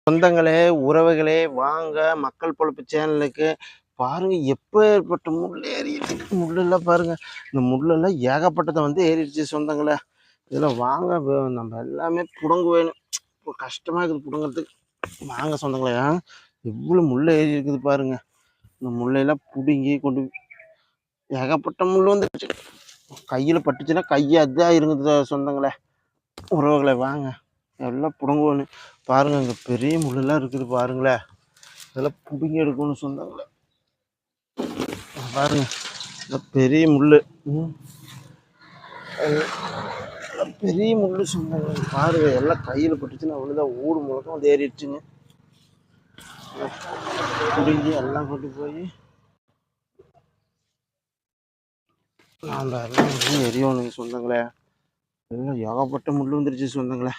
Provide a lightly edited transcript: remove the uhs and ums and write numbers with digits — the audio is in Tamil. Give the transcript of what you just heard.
சொந்தங்களே, உறவுகளே வாங்க மக்கள் பொழப்பு சேனலுக்கு. பாருங்க எப்பேற்பட்ட முள் ஏறிடுச்சு. முள்ளெல்லாம் பாருங்க. இந்த முள்ளெல்லாம் ஏகப்பட்டதை ஏறிடுச்சு சொந்தங்களே. இதில் வாங்க நம்ம எல்லாமே புடுங்க வேணும். இப்போ கஷ்டமாக இருக்குது புடுங்கிறதுக்கு. வாங்க சொந்தங்களே, எவ்வளோ முள் ஏறி இருக்குது பாருங்க. இந்த முள்ளையெல்லாம் பிடுங்கி கொண்டு ஏகப்பட்ட முள் வந்துடுச்சு. கையில் பட்டுச்சுன்னா கையை அதான் இருக்குது சொந்தங்களே. உறவுகளை வாங்க எல்லாம் புடுங்கணும். பாருங்க அங்கே பெரிய முள்ளெல்லாம் இருக்குது பாருங்களேன். இதெல்லாம் பிடுங்கி எடுக்கணும் சொந்தங்களே. பாருங்க பெரிய முள், பெரிய முள் சொந்தங்களே. பாருங்க எல்லாம் கையில் பட்டுச்சுன்னா அவ்வளோதான். ஊடு முழக்கம் ஏறிடுச்சுங்க. பிடுங்கி எல்லாம் கொண்டு போய் நாம் எல்லாம் எரியணுங்க சொந்தங்களே. எல்லாம் ஏகப்பட்ட முள் வந்துருச்சு சொந்தங்களே.